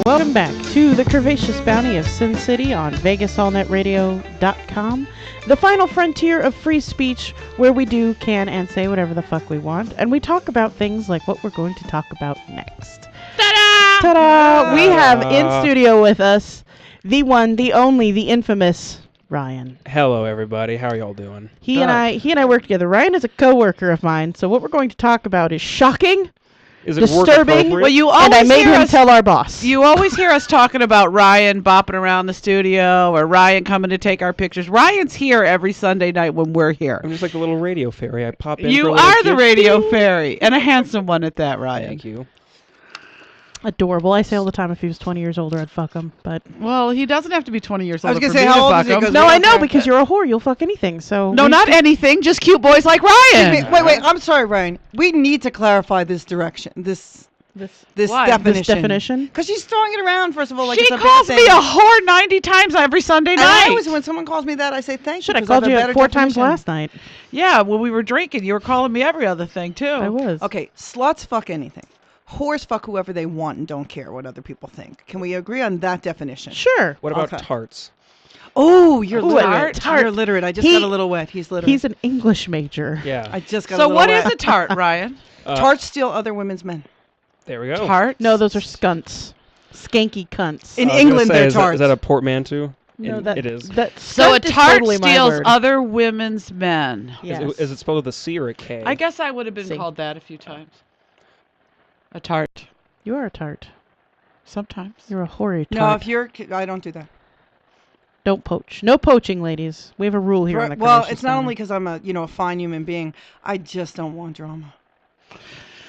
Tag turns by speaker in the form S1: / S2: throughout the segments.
S1: Welcome back to the Curvaceous Bounty of Sin City on VegasAllNetRadio.com, the final frontier of free speech where we do, can, and say whatever the fuck we want, and we talk about things like what we're going to talk about next. Ta-da! Ta-da! We have in studio with us the one, the only, the infamous Ryan.
S2: Hello, everybody. How are y'all doing?
S1: He and I work together. Ryan is a coworker of mine, so what we're going to talk about is shocking.
S2: Is it
S1: disturbing?
S2: Well,
S1: you always and I made him tell our boss.
S3: You always hear us talking about Ryan bopping around the studio or Ryan coming to take our pictures. Ryan's here every Sunday night when we're here.
S2: I'm just like a little radio fairy. I pop in.
S3: You are the radio fairy, and a handsome one at that, Ryan.
S2: Thank you.
S1: Adorable. I say all the time if he was 20 years older, I'd fuck him. But
S3: well, he doesn't have to be 20 years older.
S4: I was going to say, how old is he?
S1: No, I know, because you're a whore. You'll fuck anything. So
S3: no, not anything. Just cute boys like Ryan.
S4: Wait. I'm sorry, Ryan. We need to clarify this direction. This definition. Because she's throwing it around, first of all. Like
S3: she calls me a whore 90 times every Sunday night.
S4: I always, when someone calls me that, I say thank you.
S1: Should have called you 4 times last night.
S3: Yeah, when we were drinking, you were calling me every other thing, too.
S1: I was.
S4: Okay, sluts fuck anything. Whores fuck whoever they want and don't care what other people think. Can we agree on that definition?
S1: Sure.
S2: What about tarts?
S4: Oh, you're literate. You're literate. I just got a little wet. He's literate.
S1: He's an English major.
S2: Yeah.
S4: I just got a little wet.
S3: So what is a tart, Ryan?
S4: Tarts steal other women's men.
S2: There we go.
S3: Tarts?
S1: No, those are skunts. Skanky cunts.
S4: In England, they're tarts.
S2: Is that a portmanteau?
S1: No,
S2: it is.
S3: So a tart steals other women's men.
S2: Yes. Is it spelled with a C or a K?
S3: I guess I would have been called that a few times. A tart.
S1: You are a tart.
S3: Sometimes.
S1: You're a hoary tart.
S4: No, if you're... I don't do that.
S1: Don't poach. No poaching, ladies. We have a rule here on the
S4: Well, it's not only because I'm a fine human being. I just don't want drama.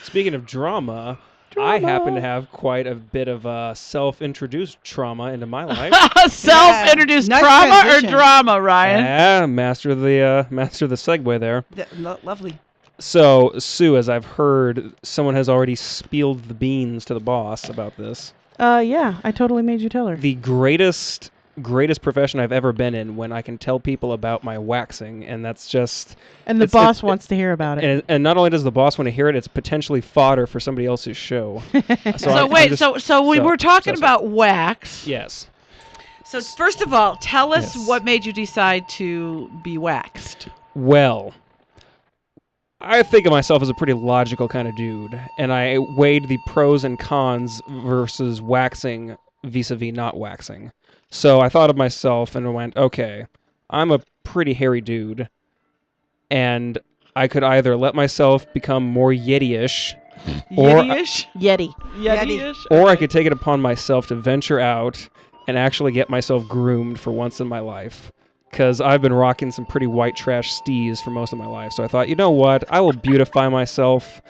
S2: Speaking of drama, I happen to have quite a bit of self-introduced trauma into my life.
S3: Self-introduced trauma or drama, Ryan?
S2: Yeah, master of the segue there.
S4: Lovely.
S2: So, Sue, as I've heard, someone has already spilled the beans to the boss about this.
S1: Yeah, I totally made you tell her.
S2: The greatest profession I've ever been in, when I can tell people about my waxing, and that's just...
S1: And the boss wants to hear about it.
S2: And not only does the boss want to hear it, it's potentially fodder for somebody else's show.
S3: So we were talking about wax.
S2: Yes.
S3: So first of all, tell us what made you decide to be waxed.
S2: Well, I think of myself as a pretty logical kind of dude, and I weighed the pros and cons versus waxing vis-a-vis not waxing. So I thought of myself and went, okay, I'm a pretty hairy dude, and I could either let myself become more Yeti-ish, or I could take it upon myself to venture out and actually get myself groomed for once in my life. Because I've been rocking some pretty white trash stees for most of my life. So I thought, you know what? I will beautify myself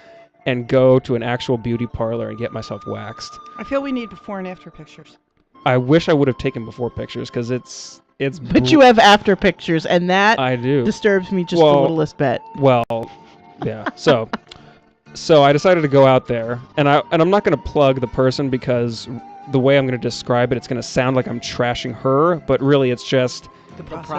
S2: and go to an actual beauty parlor and get myself waxed.
S4: I feel we need before and after pictures.
S2: I wish I would have taken before pictures, because it's...
S1: But you have after pictures, and that
S2: I do.
S1: Disturbs me just the littlest bit.
S2: Well, yeah. So I decided to go out there, and I'm not going to plug the person, because the way I'm going to describe it, it's going to sound like I'm trashing her, but really it's just...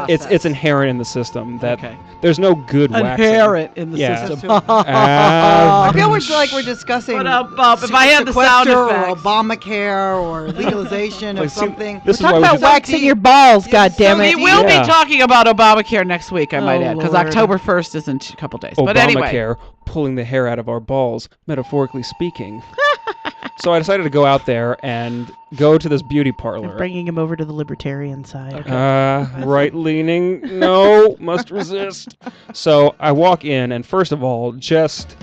S2: It's inherent in the system that there's no good waxing.
S3: Inherent in the system.
S4: I feel like we're discussing
S3: if I had the sound effects.
S4: Or Obamacare or legalization or something.
S1: We're talking about waxing your balls, goddammit.
S3: We will be talking about Obamacare next week, I might add, because October 1st is in a couple days. But anyway.
S2: Obamacare, pulling the hair out of our balls, metaphorically speaking. So I decided to go out there and go to this beauty parlor.
S1: And bringing him over to the libertarian side.
S2: Okay. Right-leaning. No, must resist. So I walk in, and first of all, just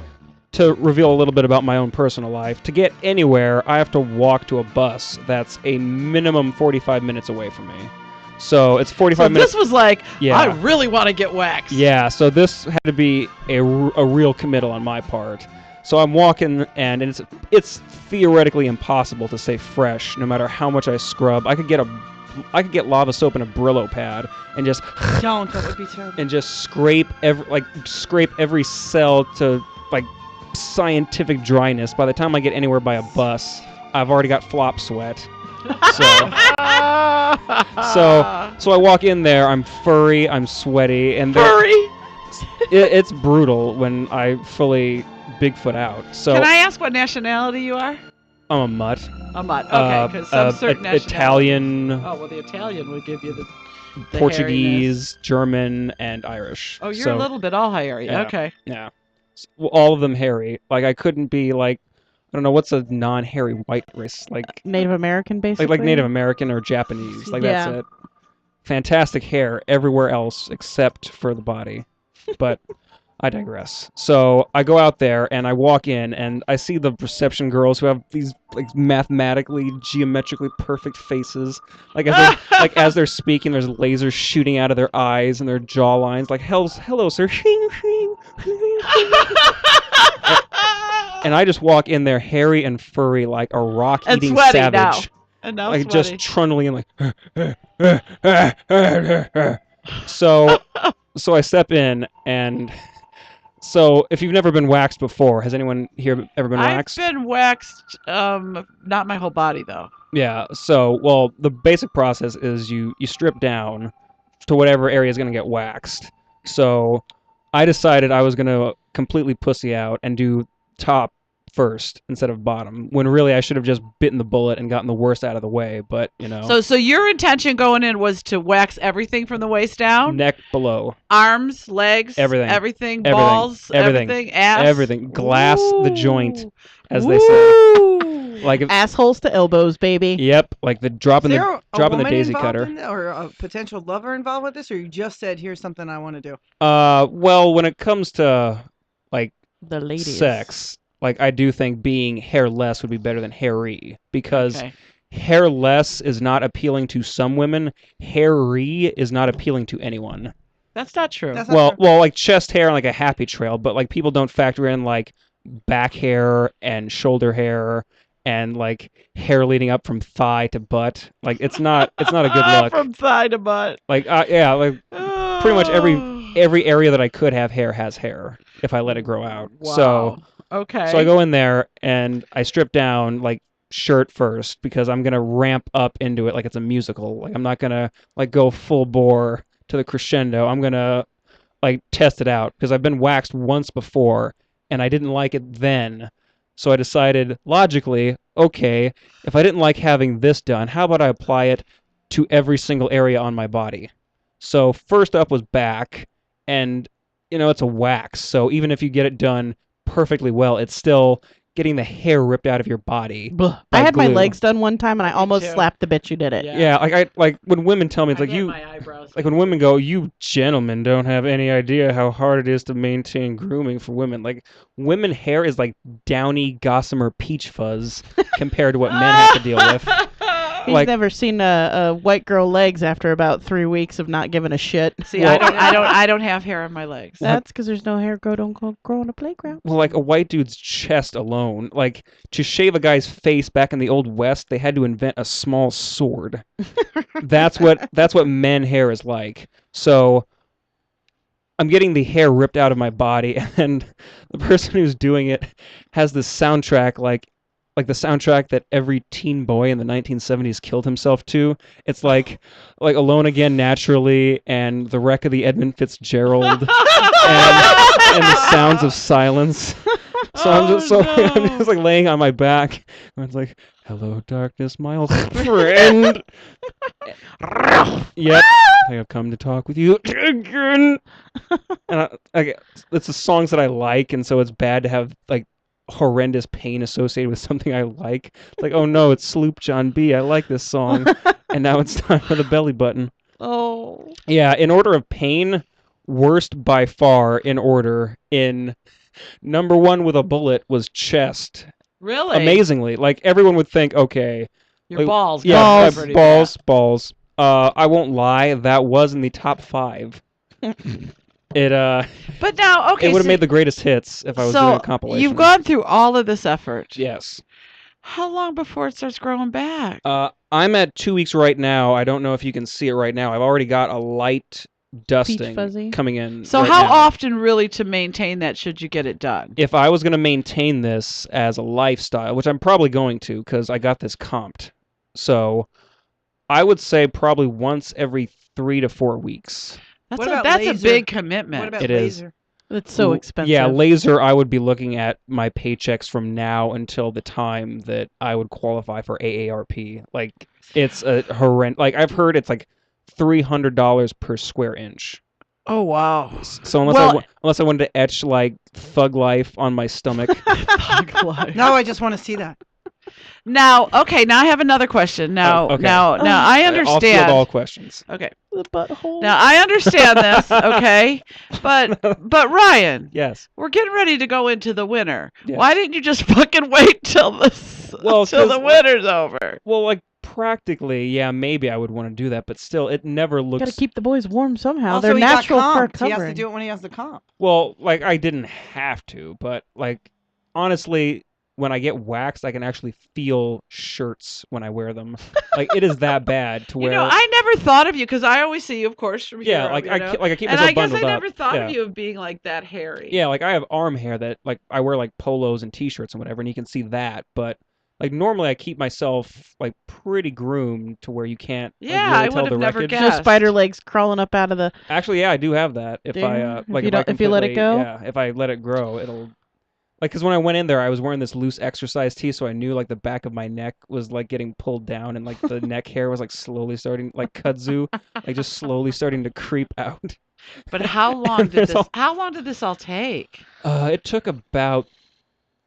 S2: to reveal a little bit about my own personal life, to get anywhere, I have to walk to a bus that's a minimum 45 minutes away from me. So it's 45 minutes.
S3: This was like, I really want to get waxed.
S2: Yeah, so this had to be a real committal on my part. So I'm walking, and it's theoretically impossible to stay fresh, no matter how much I scrub. I could get lava soap and a Brillo pad, and just
S4: that would be terrible.
S2: And just scrape every cell to like scientific dryness. By the time I get anywhere by a bus, I've already got flop sweat. So I walk in there. I'm furry. I'm sweaty, and
S3: furry.
S2: It's brutal when I fully Bigfoot out. So
S3: can I ask what nationality you are?
S2: I'm a mutt.
S3: A mutt. Okay, because some certain
S2: Italian.
S3: Oh well, the Italian would give you the
S2: Portuguese,
S3: hairiness.
S2: German, and Irish.
S3: Oh, you're a little bit all hairy.
S2: Yeah,
S3: Okay.
S2: Yeah. Well, all of them hairy. Like I couldn't be like, I don't know, what's a non-hairy white race? Like
S1: Native American, basically.
S2: Like Native American or Japanese. Like
S1: Yeah.
S2: that's it. Fantastic hair everywhere else except for the body. But I digress. So I go out there and I walk in and I see the reception girls who have these like mathematically, geometrically perfect faces. Like as they're speaking, there's lasers shooting out of their eyes and their jawlines. Like hello, sir. And I just walk in there hairy and furry like a rock-eating savage.
S3: Now. And now
S2: like
S3: sweaty.
S2: just trundling like so I step in and so if you've never been waxed before, has anyone here ever been waxed?
S3: I've been waxed, not my whole body though.
S2: Yeah, so well the basic process is you strip down to whatever area is going to get waxed. So I decided I was going to completely pussy out and do top first instead of bottom, when really I should have just bitten the bullet and gotten the worst out of the way, but you know.
S3: So your intention going in was to wax everything from the waist down?
S2: Neck below.
S3: Arms, legs, everything, balls, everything, ass.
S2: Everything. Glass the joint, as
S1: Woo.
S2: they say. Like
S1: assholes to elbows, baby.
S2: Yep, like the dropping the daisy cutter.
S4: Or a potential lover involved with this, or you just said, here's something I want to do?
S2: Well, when it comes to like
S1: the ladies,
S2: sex, like I do think being hairless would be better than hairy, because hairless is not appealing to some women. Hairy is not appealing to anyone.
S3: That's not true.
S2: Well, like chest hair and like a happy trail, but like people don't factor in like back hair and shoulder hair and like hair leading up from thigh to butt. Like it's not a good look.
S3: From thigh to butt.
S2: Like yeah, like pretty much every area that I could have hair has hair if I let it grow out.
S3: Wow.
S2: So
S3: okay.
S2: So I go in there and I strip down like shirt first because I'm gonna ramp up into it like it's a musical. Like I'm not gonna like go full bore to the crescendo. I'm gonna like test it out because I've been waxed once before and I didn't like it then. So I decided logically, okay, if I didn't like having this done, how about I apply it to every single area on my body? So first up was back, and you know it's a wax, so even if you get it done perfectly well, it's still getting the hair ripped out of your body.
S1: I had my legs done one time, and I almost slapped the bitch who did it.
S2: Yeah, like when women tell me, it's like you, like when women go, you gentlemen don't have any idea how hard it is to maintain grooming for women. Like women hair is like downy gossamer peach fuzz compared to what men have to deal with.
S1: He's like, never seen a white girl legs after about 3 weeks of not giving a shit.
S3: See, well, I don't have hair on my legs.
S1: That's because there's no hair don't grow on a playground.
S2: Well, like a white dude's chest alone, like to shave a guy's face back in the Old West, they had to invent a small sword. That's what men hair is like. So I'm getting the hair ripped out of my body, and the person who's doing it has this soundtrack like the soundtrack that every teen boy in the 1970s killed himself to. It's like Alone Again Naturally and The Wreck of the Edmund Fitzgerald and The Sounds of Silence. So I'm just like laying on my back and it's like, hello darkness, my old friend. Yep, I have come to talk with you again. And it's the songs that I like, and so it's bad to have like horrendous pain associated with something I like. Like, oh no, it's Sloop John B. I like this song. And now it's time for the belly button.
S1: Oh.
S2: Yeah, in order of pain, worst by far in order in number 1 with a bullet was chest.
S3: Really?
S2: Amazingly. Like everyone would think, okay.
S3: Your
S2: like,
S3: balls.
S2: Yeah, balls. I won't lie, that was in the top 5.
S3: But now, okay,
S2: it would have made the greatest hits if I was doing a compilation.
S3: You've gone through all of this effort.
S2: Yes.
S3: How long before it starts growing back?
S2: I'm at 2 weeks right now. I don't know if you can see it right now. I've already got a light dusting coming in.
S3: So how often really to maintain that should you get it done?
S2: If I was going to maintain this as a lifestyle, which I'm probably going to because I got this comped. So I would say probably once every 3 to 4 weeks.
S3: That's a big commitment.
S4: What about laser?
S1: It's so expensive.
S2: Yeah, laser, I would be looking at my paychecks from now until the time that I would qualify for AARP. Like, it's a horrendous. Like, I've heard it's like $300 per square inch.
S3: Oh, wow.
S2: So unless I wanted to etch like Thug Life on my stomach.
S3: Thug Life.
S4: No, I just want to see that.
S3: Now, okay, now I have another question. Now,
S2: okay.
S3: now I understand.
S2: I'll field all questions.
S3: Okay.
S1: The butthole.
S3: Now I understand this, okay? But Ryan,
S2: yes,
S3: we're getting ready to go into the winter.
S2: Yes.
S3: Why didn't you just fucking wait till the winter's over?
S2: Well, like practically, yeah, maybe I would want to do that, but still, it never looks.
S1: Got to keep the boys warm somehow.
S4: Also,
S1: They're
S4: he
S1: natural
S4: got
S1: fur
S4: comped. He
S1: covering.
S4: has to do it when he has the comp.
S2: Well, like I didn't have to, but like honestly, when I get waxed, I can actually feel shirts when I wear them. Like it is that bad to wear.
S3: I never thought of you because I always see you, of course, from here.
S2: Yeah, like I keep
S3: and
S2: myself
S3: I guess
S2: bundled
S3: I
S2: up.
S3: never thought
S2: Yeah.
S3: of you of being like that hairy.
S2: Yeah, like I have arm hair that like I wear like polos and t-shirts and whatever, and you can see that. But like normally I keep myself like pretty groomed to where you can't.
S3: Yeah,
S2: like, really
S3: I
S2: tell
S3: would
S2: the
S3: have never
S2: wreckage.
S3: guessed.
S1: No spider legs crawling up out of the.
S2: Actually, yeah, I do have that. If
S1: Do you?
S2: I like
S1: If you let it go?
S2: Yeah, if I let it grow, it'll. Like, because when I went in there, I was wearing this loose exercise tee, so I knew, like, the back of my neck was, like, getting pulled down, and, like, the neck hair was, like, slowly starting, like, kudzu, like, just slowly starting to creep out.
S3: But how long did this all take?
S2: It took about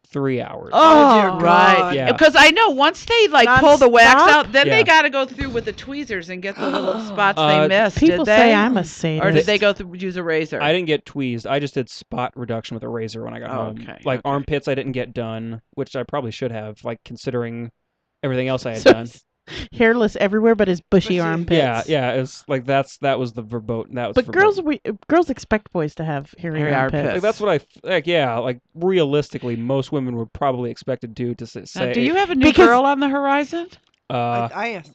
S2: 3 hours.
S4: Oh, dear
S3: right.
S4: God.
S2: Yeah.
S3: Because I know once they pull the wax
S1: Non-stop?
S3: out, then
S2: Yeah.
S3: they got to go through with the tweezers and get the little spots they missed.
S1: People
S3: did they?
S1: say I'm a sadist.
S3: Or did they go through use a razor?
S2: I didn't get tweezed. I just did spot reduction with a razor when I got home.
S3: Okay,
S2: Like,
S3: okay.
S2: armpits I didn't get done, which I probably should have, like, considering everything else I had
S1: So
S2: done.
S1: it's hairless everywhere, but his bushy armpits.
S2: Yeah, it was like that was the verboten. That was.
S1: But
S2: verboten.
S1: girls expect boys to have hairy
S3: Hairy
S1: armpits.
S3: armpits.
S2: Like, that's what like realistically, most women would probably expect a dude to say.
S3: Now, do you have a new
S1: Because-
S3: girl on the horizon?
S4: I asked.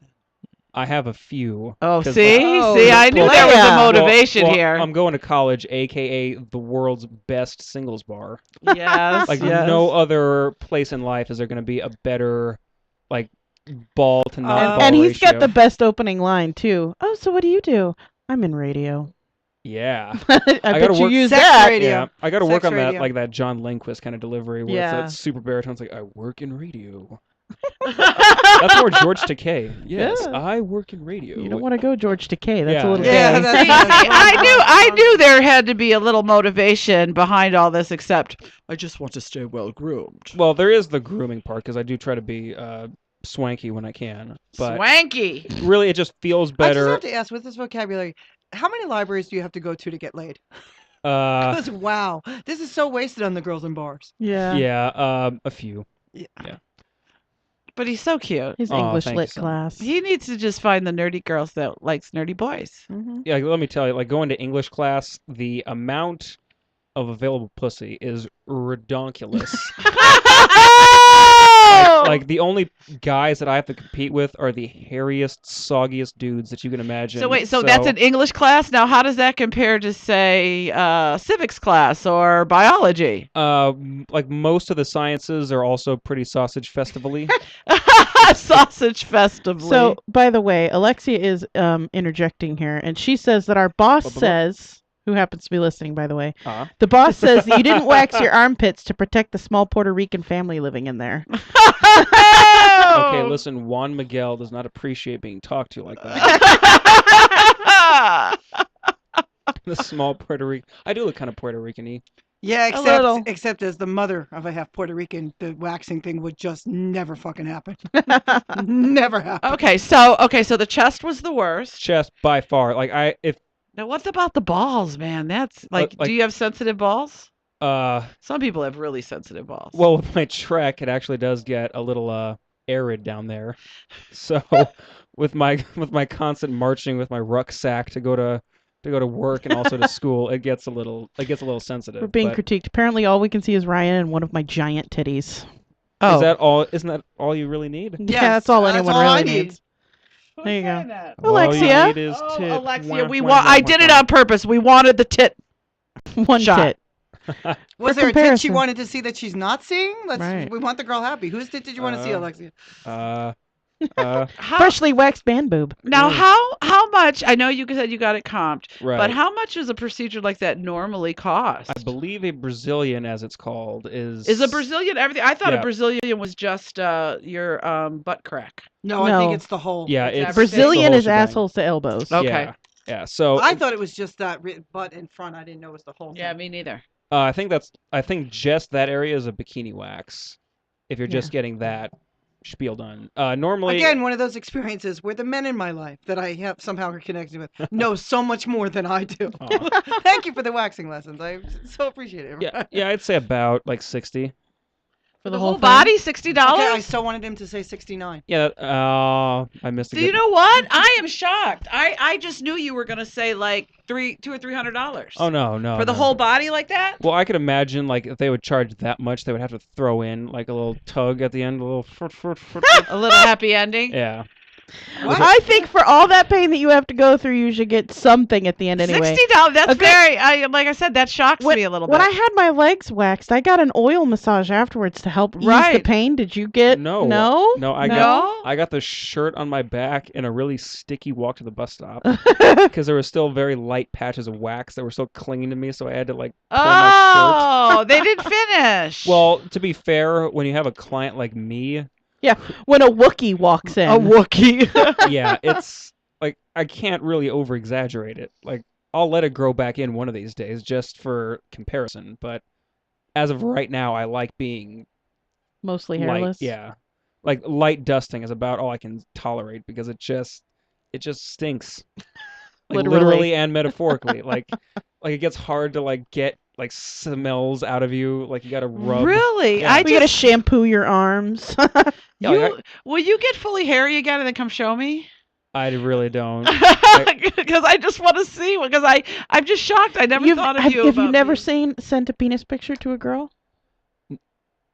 S2: I have a few.
S3: Oh,
S2: 'cause,
S3: see,
S2: like,
S3: I knew
S1: well,
S3: there was
S1: yeah.
S3: a motivation
S2: well,
S3: here.
S2: I'm going to college, aka the world's best singles bar.
S3: Yes,
S2: Like
S3: yes.
S2: no other place in life is there going to be a better, like, ball to non-ball
S1: And he's got
S2: ratio.
S1: the best opening line too. Oh, so what do you do? I'm in radio.
S2: Yeah.
S1: I
S2: gotta
S1: bet you
S2: work-
S1: use
S4: Sex
S1: that.
S4: radio.
S2: Yeah, I got to work
S4: Sex
S2: on that,
S4: radio.
S2: like that John Lindquist kind of delivery where
S1: Yeah.
S2: it's that super baritone. It's like, I work in radio. That's more George Takei. Yes,
S1: Yeah.
S2: I work in radio.
S1: You don't want to go George Takei. That's
S2: Yeah.
S1: a little
S4: Yeah,
S1: gay.
S4: that's-
S3: I knew there had to be a little motivation behind all this, except I just want to stay well groomed.
S2: Well, there is the grooming part because I do try to be swanky when I can, but
S3: Swanky.
S2: really, it just feels
S4: I just
S2: better.
S4: have to ask, with this vocabulary, how many libraries do you have to go to get laid?
S2: Uh,
S4: Because wow, this is so wasted on the girls in bars.
S1: Yeah.
S2: yeah, a few.
S3: But he's so cute.
S1: His
S2: Aw,
S1: English
S2: thank
S1: lit
S2: you so
S1: class.
S3: He needs to just find the nerdy girls that likes nerdy boys.
S1: Mhm.
S2: Yeah, let me tell you, like going to English class, the amount of available pussy is redonkulous. Like the only guys that I have to compete with are the hairiest, soggiest dudes that you can imagine.
S3: So wait, so that's an English class? Now how does that compare to, say, civics class or biology?
S2: Like most of the sciences are also pretty sausage festival-y.
S3: Sausage festival.
S1: So, by the way, Alexia is interjecting here, and she says that our boss
S2: Blah, blah, blah.
S1: says, who happens to be listening, by the way,
S2: Uh-huh.
S1: the boss says that you didn't wax your armpits to protect the small Puerto Rican family living in there.
S2: Okay, listen, Juan Miguel does not appreciate being talked to like that. The small Puerto Rican. I do look kind of Puerto Rican-y.
S4: Yeah,
S1: little.
S4: except as the mother of a half Puerto Rican, the waxing thing would just never fucking happen. Never happen.
S3: Okay, so the chest was the worst.
S2: Chest by far. Like
S3: Now what about the balls, man? That's like,
S2: like-
S3: do you have sensitive balls?
S2: well,
S3: Some people have really sensitive balls.
S2: with my trek, it actually does get a little arid down there. So with my constant marching with my rucksack to go to work and also to school, it gets a little sensitive.
S1: We're being
S2: but
S1: critiqued. Apparently, all we can see is Ryan and one of my giant titties.
S3: oh,
S2: isn't that all you really need?
S1: Yeah, that's all anyone
S4: all I
S1: really
S4: need.
S1: needs. There you go.
S2: All you
S1: Alexia?
S2: need is
S3: Oh,
S2: tit.
S3: Alexia,
S2: Wah,
S3: we
S2: wah,
S3: want.
S2: wah,
S3: I
S2: wah,
S3: did it
S2: wah.
S3: on purpose. We wanted the tit.
S1: One
S3: Shot.
S1: tit.
S4: Was
S1: For
S4: there a tit she
S1: comparison.
S4: wanted to see that she's not seeing?
S1: Right.
S4: We want the girl happy. Whose tit did you want to see, Alexia?
S1: Freshly waxed man boob.
S3: Now, how much? I know you said you got it comped,
S2: Right.
S3: but how much does a procedure like that normally cost?
S2: I believe a Brazilian, as it's called, is
S3: a Brazilian everything. I thought
S2: Yeah.
S3: a Brazilian was just your butt crack.
S4: No, I think it's the whole.
S2: Yeah,
S3: It's
S2: it's
S3: everything.
S1: Brazilian
S2: the
S1: is
S2: whole shebang.
S1: assholes to elbows.
S3: Okay.
S2: Yeah. So
S4: I thought it was just that butt in front. I didn't know it was the whole thing.
S3: Yeah, me neither.
S2: I think just that area is a bikini wax. If you're just getting that spiel done. Normally,
S4: again, one of those experiences where the men in my life that I have somehow are connected with know so much more than I do. Thank you for the waxing lessons. I so appreciate it.
S2: Yeah, I'd say about like 60.
S3: For the whole body, $60.
S4: Okay, I so wanted him to say 69.
S2: Yeah, I missed it.
S3: Do you know what? I am shocked. I just knew you were gonna say like $200 or $300.
S2: Oh no.
S3: For the whole body like that?
S2: Well, I could imagine like if they would charge that much, they would have to throw in like a little tug at the end, a little
S3: A little happy ending.
S2: Yeah.
S4: What?
S1: I think for all that pain that you have to go through, you should get something at the end anyway.
S3: $60. That's very. Like I said, that shocks me a little bit.
S1: When I had my legs waxed, I got an oil massage afterwards to help ease the pain. Did you get?
S2: No. I got the shirt on my back and a really sticky walk to the bus stop because there were still very light patches of wax that were still clinging to me, so I had to like pull my shirt.
S3: Oh, they didn't finish.
S2: Well, to be fair, when you have a client like me.
S1: Yeah, when a Wookiee walks in.
S3: A Wookiee.
S2: Yeah, it's like I can't really over-exaggerate it. Like I'll let it grow back in one of these days just for comparison, but as of right now, I like being
S1: mostly hairless.
S2: Yeah, like light dusting is about all I can tolerate because it just stinks, like literally and metaphorically. like it gets hard to like get like smells out of you. Like you gotta rub.
S3: Really?
S2: Yeah.
S1: You gotta shampoo your arms.
S3: Will you get fully hairy again and then come show me?
S2: I really don't.
S3: Because I just want to see. Because I'm just shocked. I never thought of you.
S1: Have you never sent a penis picture to a girl?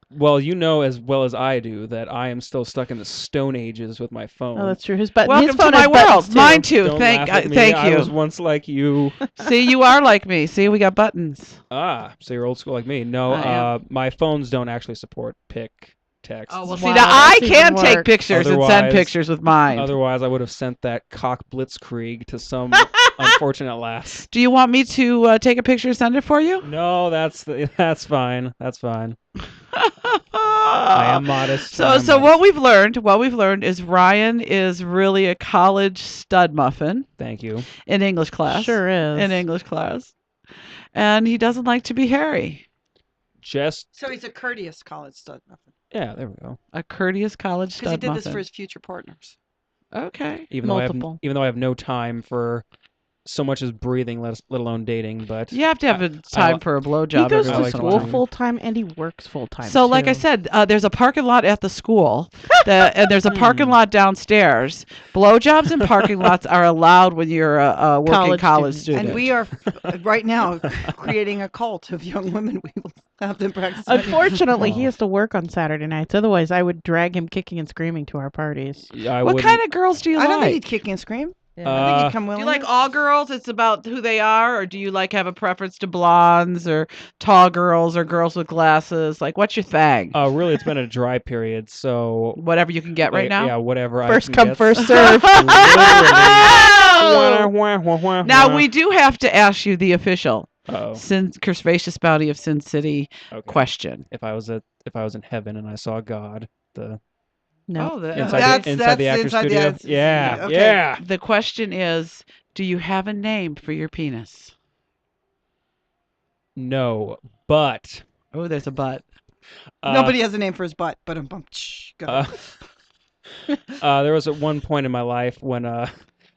S2: Well, you know as well as I do that I am still stuck in the Stone Ages with my phone.
S1: Oh, that's true.
S3: Welcome
S1: his phone
S3: to my world.
S1: Too.
S3: Mine too.
S2: Don't
S3: Thank you.
S2: I was once like you.
S3: See, you are like me. See, we got buttons.
S2: So you're old school like me. No, my phones don't actually support pic text.
S3: Oh, well, see, now I can take pictures and send pictures with mine.
S2: Otherwise, I would have sent that cock blitzkrieg to some unfortunate lass.
S3: Do you want me to take a picture and send it for you?
S2: No, that's fine. That's fine. I am modest.
S3: So what we've learned is Ryan is really a college stud muffin.
S2: Thank you.
S3: In English class.
S1: Sure is.
S3: In English class. And he doesn't like to be hairy.
S4: So he's a courteous college stud muffin.
S2: Yeah, there we go.
S3: A courteous college stud muffin.
S4: Because he did this for his future partners.
S3: Okay.
S2: Even though I have no time for so much as breathing, let alone dating, but
S3: you have to have a time for a blowjob.
S1: He goes to school full time and he works full time.
S3: So, like I said, there's a parking lot at the school, and there's a parking lot downstairs. Blowjobs in parking lots are allowed when you're a working college student.
S4: And we are right now creating a cult of young women. We will have them practice.
S1: Unfortunately, he has to work on Saturday nights. Otherwise, I would drag him kicking and screaming to our parties.
S3: What kind of girls do you like?
S4: I don't think he'd kick and scream. Yeah. I think he'd come willingly.
S3: Do you like all girls? It's about who they are, or do you like have a preference to blondes or tall girls or girls with glasses? Like, what's your thing?
S2: Really, it's been a dry period, so
S3: whatever you can get right now.
S2: Yeah, whatever.
S1: First come, first serve.
S3: Now we do have to ask you the official Curvaceous Bounty of Sin City question.
S2: If I was in heaven and I saw God,
S1: No.
S2: Inside the actor studio. Yeah.
S4: Okay.
S2: Yeah.
S3: The question is, do you have a name for your penis?
S2: No, but.
S3: Oh, there's a but.
S4: Nobody has a name for his butt, but go.
S2: There was at one point in my life when,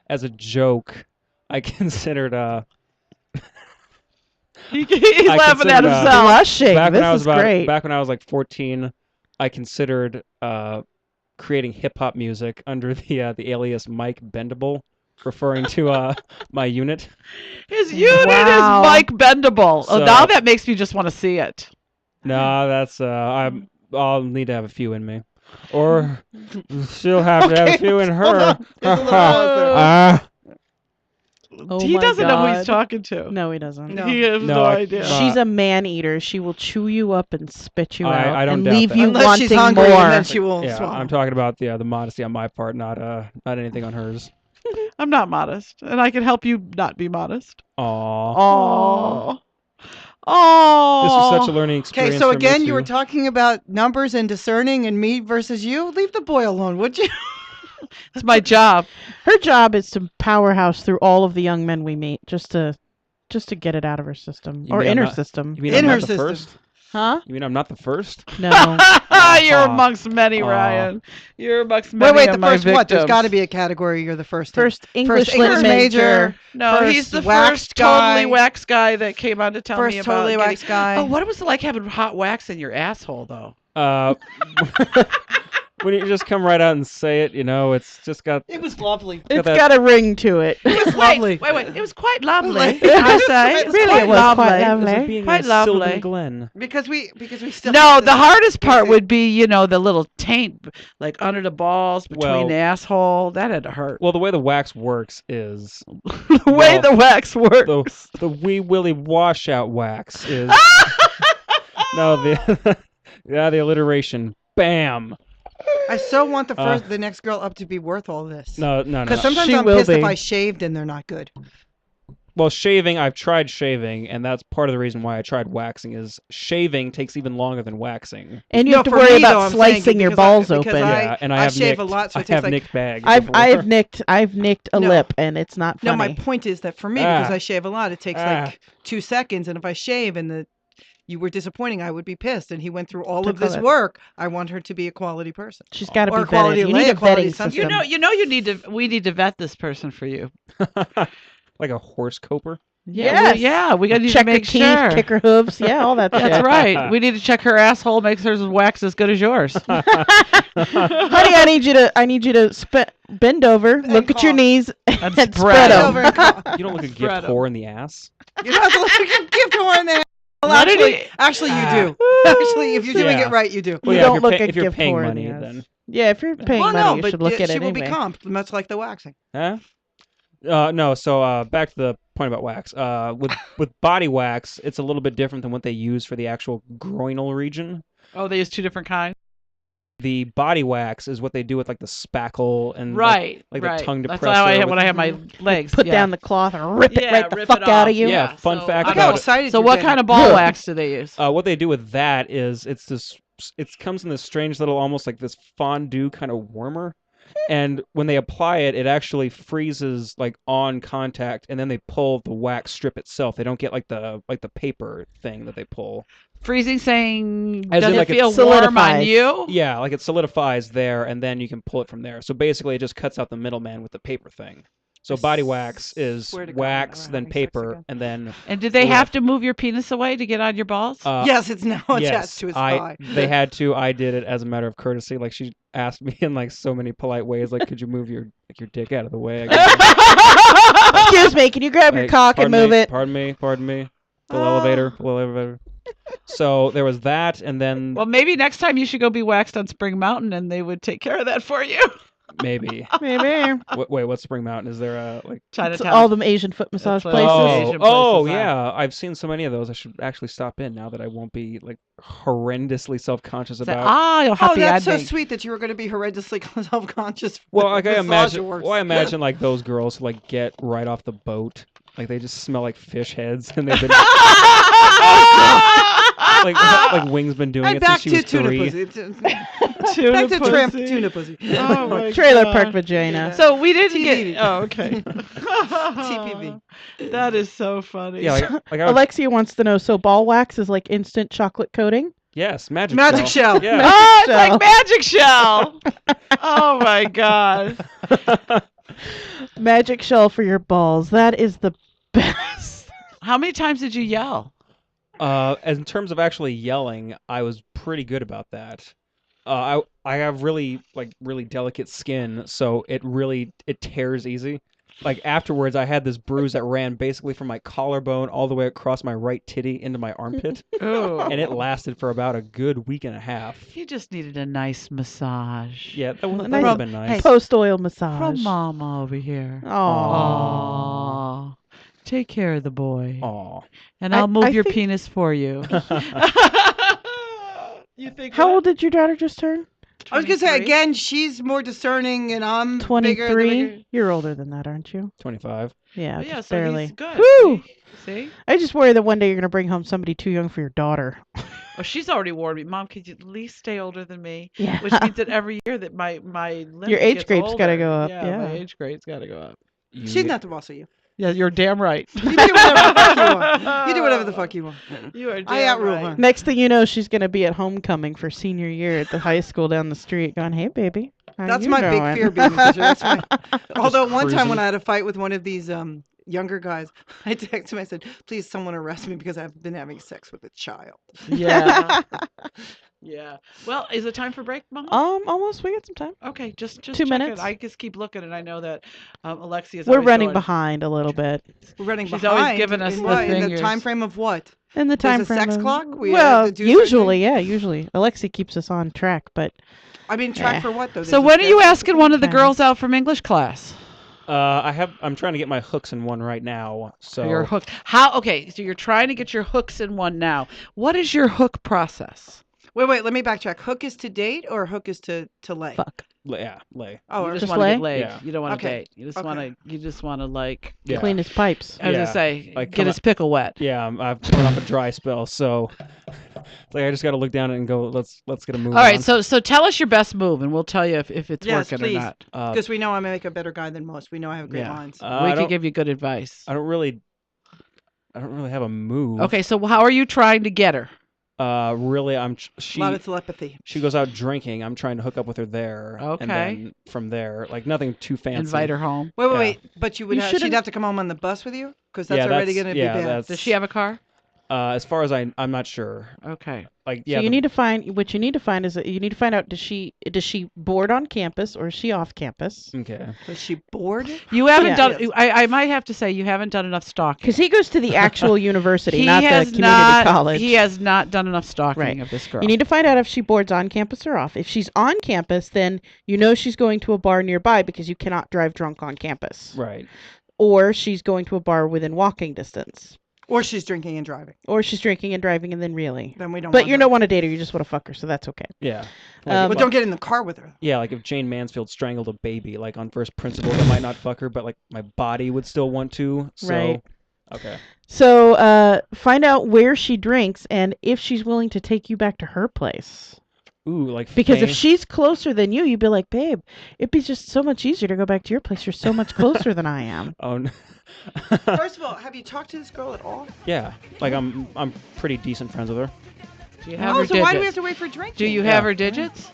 S2: as a joke, I considered
S3: He's laughing at himself.
S1: Blushing. This is great.
S2: Back when I was like 14, I considered creating hip hop music under the alias Mike Bendable, referring to my unit.
S3: His unit is Mike Bendable. So, now that makes me just want to see it.
S2: No, that's I'll need to have a few in me, or she'll have to have a few in her.
S1: Oh
S3: he
S1: my
S3: doesn't know who he's
S1: God.
S3: talking to.
S1: No, he doesn't.
S4: No.
S3: He has
S2: No,
S3: no
S2: I-
S3: idea.
S2: no.
S1: She's a man eater. She will chew you up and spit you out
S2: I don't
S1: and
S2: doubt
S1: leave
S2: that.
S1: you
S4: Unless
S1: wanting
S4: she's hungry,
S1: more.
S4: and then she will
S2: Yeah,
S4: swallow.
S2: I'm talking about the modesty on my part, not anything on hers.
S3: I'm not modest, and I can help you not be modest.
S2: Aww.
S3: Oh. Oh.
S2: This was such a learning experience.
S4: Okay, so
S2: for me,
S4: again, you were
S2: too.
S4: talking about numbers and discerning and me versus you. Leave the boy alone, would you?
S3: It's my job.
S1: Her job is to powerhouse through all of the young men we meet, just to get it out of her system
S2: You
S1: or
S2: mean
S1: in
S2: I'm
S1: her
S2: not-
S1: system.
S2: You mean
S4: In
S2: I'm
S4: her
S2: not the
S4: system.
S2: first?
S1: Huh?
S2: You mean I'm not the first?
S1: No.
S3: You're
S2: Aw.
S3: amongst many,
S2: Aw.
S3: Ryan. You're amongst many
S4: Wait,
S3: of
S4: the
S3: my
S4: first what? There's
S3: victims.
S4: got to be a category. You're the first. in.
S1: First English
S4: English major.
S3: No,
S4: First
S3: he's the
S4: wax
S3: first totally
S4: guy.
S3: wax guy that came on to tell
S4: First
S3: me about
S4: totally
S3: getting-
S4: wax guy.
S3: Oh, what was it like having hot wax in your asshole, though?
S2: When you just come right out and say it, it's just got.
S4: It was lovely.
S1: It's
S2: that-
S1: got a ring to it.
S4: It was lovely.
S3: Wait. It was quite lovely.
S4: Lovely.
S3: I say. It was
S1: Really,
S3: quite
S1: it was
S3: lovely.
S1: quite
S2: This
S1: lovely.
S2: is being
S3: Quite
S2: a
S3: lovely.
S2: Sylvan Glen.
S4: Because we still.
S3: No,
S4: have
S3: the
S4: this-
S3: hardest part
S4: Okay.
S3: would be, the little taint, like under the balls, between
S2: Well-
S3: the asshole. That had to hurt.
S2: Well, the way the wax works is
S3: the way
S2: well,
S3: the wax works.
S2: the wee willy washout wax is. No, the the alliteration. Bam.
S4: I so want the next girl up to be worth all this.
S2: No.
S4: Because sometimes
S1: She
S4: I'm
S1: will
S4: pissed if
S1: be.
S4: I shaved and they're not good.
S2: Well, shaving, I've tried shaving, and that's part of the reason why I tried waxing, is shaving takes even longer than waxing.
S1: And you
S4: No,
S1: have to
S4: for
S1: worry
S4: me, though,
S1: about
S4: I'm saying
S1: slicing your
S4: because I-
S1: balls
S4: because
S1: open.
S4: I-
S2: Yeah, and I
S4: I
S2: have
S4: shave a
S2: nicked,
S4: lot, so it
S2: I
S4: takes
S2: have
S4: like-
S2: nicked bags
S1: I've
S2: before.
S1: I've nicked a
S4: No.
S1: lip, and it's not funny.
S4: No, my point is that for me, because
S2: Ah.
S4: I shave a lot, it takes
S2: Ah.
S4: like 2 seconds, and if I shave and you were disappointing, I would be pissed. And he went through all of
S1: Took all
S4: this
S1: that.
S4: work. I want her to be a quality person.
S1: She's got to
S4: Or
S1: be
S4: quality
S1: vetted. You need
S4: lay,
S1: a
S4: quality
S1: vetting
S4: something.
S1: system.
S3: We need to vet this person for you.
S2: Like a horse coper.
S1: Yes.
S3: We got to
S1: Check her
S3: make
S1: teeth,
S3: sure.
S1: kick her hooves. Yeah, all that shit.
S3: That's right. We need to check her asshole, make hers wax as good as yours.
S1: Honey, I need you to bend over, look at your
S4: cough.
S1: knees, and
S3: spread
S1: spread
S3: 'em.
S1: them.
S4: Over and cough.
S2: You don't look a gift
S3: Spread 'em.
S2: whore in the ass.
S4: You don't have to look at gift horn in there. Well,
S3: What did
S4: actually,
S3: he-
S4: you do. Actually, if you're doing
S2: Yeah.
S4: it right, you do.
S2: Well,
S1: You
S2: yeah,
S1: don't
S2: if
S1: look
S2: you're,
S1: a
S2: if you're
S1: gift
S2: paying
S1: whore in
S2: money,
S1: the ass.
S2: then.
S1: Yeah, if you're paying
S4: Well,
S1: money,
S4: no,
S1: you
S4: but
S1: should look at
S4: she
S1: it
S4: will be
S1: anyway.
S4: comped, much like the waxing.
S2: Huh? No. So back to the point about wax. With body wax, it's a little bit different than what they use for the actual groinal region.
S3: Oh, they use two different kinds.
S2: The body wax is what they do with like the spackle and
S3: Right,
S2: like
S3: right.
S2: the tongue
S3: That's
S2: depressor.
S3: how I
S2: with-
S3: when I have my legs.
S1: Put
S3: yeah.
S1: down the cloth and rip it
S3: Yeah,
S1: right the
S3: rip
S1: fuck
S3: it
S1: out of
S3: off.
S1: you.
S2: Yeah, fun fact
S4: Look
S2: about
S4: how
S2: it.
S4: excited
S3: So
S4: you're
S3: what
S4: getting.
S3: kind of ball wax do they use?
S2: What they do with that is it comes in this strange little almost like this fondue kind of warmer. And when they apply it, it actually freezes like on contact, and then they pull the wax strip itself. They don't get like the paper thing that they pull.
S3: Freezing, saying
S2: As
S3: does
S2: in,
S3: it
S2: like, it
S3: feel warm on
S1: solidifies.
S3: you?
S2: Yeah, like it solidifies there, and then you can pull it from there. So basically, it just cuts out the middleman with the paper thing. So
S4: I
S2: body wax is
S4: swear to God,
S2: wax,
S4: we're
S2: then
S4: having sex
S2: paper,
S4: again.
S2: and then
S3: And did they
S2: Yeah.
S3: have to move your penis away to get on your balls?
S4: Yes, it's now attached
S2: yes,
S4: to his thigh.
S2: they had to. I did it as a matter of courtesy. Like she asked me in like so many polite ways, like, "Could you move your dick out of the way?"
S1: Excuse me, can you grab your
S2: Like,
S1: cock and
S2: "Pardon
S1: move
S2: me,
S1: it?
S2: Pardon me. Pull elevator. So there was that, and then
S3: Well, maybe next time you should go be waxed on Spring Mountain, and they would take care of that for you.
S2: maybe.
S1: Maybe.
S2: Wait, what's Spring Mountain? Is there a like?
S1: It's
S3: Chinatown.
S1: all them Asian foot massage
S3: what-
S1: places.
S3: Asian
S2: Oh,
S3: places are.
S2: yeah. I've seen so many of those. I should actually stop in now that I won't be like horrendously self-conscious
S3: Say,
S2: about.
S3: you're
S4: Oh,
S3: happy
S4: that's so
S3: ending.
S4: sweet that you were going to be horrendously self-conscious.
S2: Well, like I imagine.
S4: Works.
S2: Well, I imagine like those girls who like get right off the boat, like they just smell like fish heads, and they've been like Wing's been doing
S4: And
S2: it
S4: back
S2: since she
S4: to
S2: was
S4: tuna
S2: 3.
S4: pussy. Back to tramp tuna pussy.
S3: Oh my
S1: Trailer
S3: God.
S1: park vagina.
S3: So we didn't
S4: TBD.
S3: get. Oh, okay.
S4: TPV.
S3: That is so funny.
S2: Yeah, like I would,
S1: Alexia wants to know, so ball wax is like instant chocolate coating?
S2: yes, magic
S4: Shell.
S2: Yeah.
S3: Oh, it's
S1: Shell.
S3: like magic shell. Oh my God.
S1: Magic shell for your balls. That is the best.
S3: How many times did you yell?
S2: As in terms of actually yelling, I was pretty good about that. I have really delicate skin, so it tears easy. Like afterwards, I had this bruise that ran basically from my collarbone all the way across my right titty into my armpit,
S3: Oh.
S2: and it lasted for about a good week and a half.
S3: You just needed a nice massage.
S2: Yeah, that would
S1: Nice-
S2: have been nice.
S3: Hey,
S1: Post oil massage.
S3: From Mama over here.
S1: Aww.
S3: Aww. Take care of the boy.
S2: Aw.
S3: And
S1: I-
S3: I'll move
S1: I
S3: your
S1: think-
S3: penis for you. You think
S1: How old did your daughter just turn?
S4: I was gonna say
S3: 23?
S4: again, she's more discerning, and I'm bigger.
S1: 23. You're older than that, aren't you?
S2: 25.
S1: Yeah,
S3: Yeah,
S1: just
S3: so
S1: barely.
S3: he's good.
S1: Whew!
S3: See?
S1: I just worry that one day you're gonna bring home somebody too young for your daughter.
S3: Oh, she's already warned me. Mom, could you at least stay older than me?
S1: Yeah.
S3: Which means that every year that my limit
S1: Your age
S3: gets
S1: grade's gotta
S3: older.
S1: go up,
S3: Yeah,
S1: yeah.
S3: my age grade's got to go up.
S4: She's not the boss of you.
S3: Yeah, you're damn right.
S4: You do whatever the fuck you want. You do whatever the fuck you want.
S3: You are damn
S4: I outrule
S3: right.
S4: her.
S1: Next thing you know, she's gonna be at homecoming for senior year at the high school down the street, going, "Hey, baby, how
S4: That's
S1: you
S4: my
S1: doing?"
S4: big fear, being a teacher. That's my... Although one time
S2: cruising.
S4: when I had a fight with one of these younger guys, I texted him. I said, "Please, someone arrest me because I've been having sex with a child."
S3: Yeah. Yeah. Well, is it time for break, Mama?
S1: Almost. We got some time.
S3: Okay, just
S1: 2
S3: check
S1: minutes.
S3: It. I just keep looking, and I know that Alexia is
S1: We're
S3: always
S1: running
S3: going,
S1: behind a little bit.
S4: We're running
S3: She's
S4: behind.
S3: always giving us
S4: in
S3: the
S4: what? In the
S3: fingers.
S4: time frame of what?
S1: In the
S4: There's
S1: time
S4: a
S1: frame.
S4: sex
S1: of-
S4: clock? We have
S1: well,
S4: to do certain
S1: usually, yeah, usually. Alexi keeps us on track, but
S4: I mean, track
S1: Yeah.
S4: for what though?
S3: So
S4: There's a
S3: when are you
S4: schedule?
S3: asking one of the
S1: Kinda.
S3: girls out from English class?
S2: I'm trying to get my hooks in one right now. So
S3: Your hook. How? Okay, so you're trying to get your hooks in one now. What is your hook process?
S4: Wait. Let me backtrack. Hook is to date or hook is to lay?
S1: fuck.
S2: yeah, lay.
S4: Oh,
S3: you
S4: or
S3: just
S1: Just
S3: want to
S1: lay?
S3: get laid.
S2: Yeah.
S3: You don't want to
S4: Okay.
S3: date. You just
S4: Okay.
S3: want to. You just want to like.
S2: Yeah.
S1: Clean his pipes.
S3: I was
S2: Yeah.
S3: gonna say,
S2: Like,
S3: get
S2: come
S3: his pickle wet.
S2: Yeah, I've come off a dry spell, so it's like I just got to look down and go. Let's get a move.
S3: All right,
S2: on.
S3: so tell us your best move, and we'll tell you if it's
S4: Yes,
S3: working
S4: please.
S3: or not.
S4: Because we know I'm gonna make a better guy than most. We know I have great
S3: Yeah.
S4: lines.
S3: We
S2: I
S3: can
S2: don't.
S3: give you good advice.
S2: I don't really have a move.
S3: Okay, so how are you trying to get her?
S2: Really,
S4: A lot of telepathy.
S2: she goes out drinking. I'm trying to hook up with her there.
S3: Okay.
S2: And then from there, like nothing too fancy.
S3: Invite her home.
S4: Wait.
S2: Yeah.
S4: But you would
S1: You
S4: she'd
S1: shouldn't-
S4: have to come home on the bus with you because that's
S2: Yeah,
S4: already
S2: that's-
S4: gonna
S2: yeah,
S4: be bad.
S2: that's-
S3: Does she have a car?
S2: As far as I'm not sure.
S3: Okay.
S2: Like
S1: So
S2: yeah,
S1: you need to find what you need to find is that you need to find out does she board on campus or is she off campus?
S2: okay.
S4: Was she bored?
S3: You haven't
S1: Yeah.
S3: done.
S4: Yes.
S3: I might have to say you haven't done enough stalking.
S1: Because he goes to the actual university,
S3: He
S1: not the
S3: has
S1: community
S3: not,
S1: college.
S3: He has not done enough stalking
S1: Right.
S3: of this girl.
S1: You need to find out if she boards on campus or off. If she's on campus, then you know she's going to a bar nearby because you cannot drive drunk on campus.
S2: Right.
S1: Or she's going to a bar within walking distance.
S4: Or she's drinking and driving.
S1: Or she's drinking and driving and then really.
S4: Then we don't.
S1: But
S4: want
S1: you
S4: her.
S1: don't want to date her, you just want to fuck her, so that's okay.
S2: Yeah.
S1: Um,
S4: But don't get in the car with her.
S2: Yeah, like if Jane Mansfield strangled a baby, like on first principles, I might not fuck her, but like my body would still want to. So,
S1: Right.
S2: okay.
S1: So find out where she drinks and if she's willing to take you back to her place.
S2: Ooh, like
S1: Because if
S2: Faye-
S1: she's closer than you, you'd be like, babe, it'd be just so much easier to go back to your place. You're so much closer than I am.
S2: Oh, no.
S4: First of all, have you talked to this girl at all?
S2: Yeah, like I'm pretty decent friends with her.
S3: Do you have
S4: Oh,
S3: her
S4: so why do we have
S3: digits?
S4: to wait for drinking?
S3: Do you
S2: Yeah.
S3: have her digits?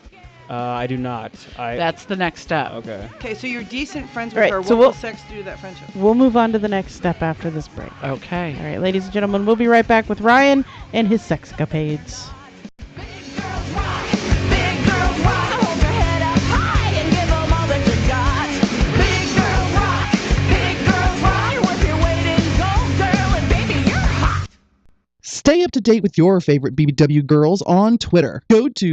S2: I do not.
S3: That's the next step.
S2: Okay.
S4: Okay, so you're decent friends with
S1: Right,
S4: her.
S1: so
S4: What
S1: we'll-
S4: will sex do to that friendship?
S1: We'll move on to the next step after this break.
S3: Okay.
S1: All right, ladies and gentlemen, we'll be right back with Ryan and his sexcapades.
S5: Big girls rock, hold your head up high and give 'em all that you got. Big girls rock, big girls rock. You're worth your weight in gold, girl, and baby, you're hot.
S6: Stay up to date with your favorite BBW girls on Twitter. Go to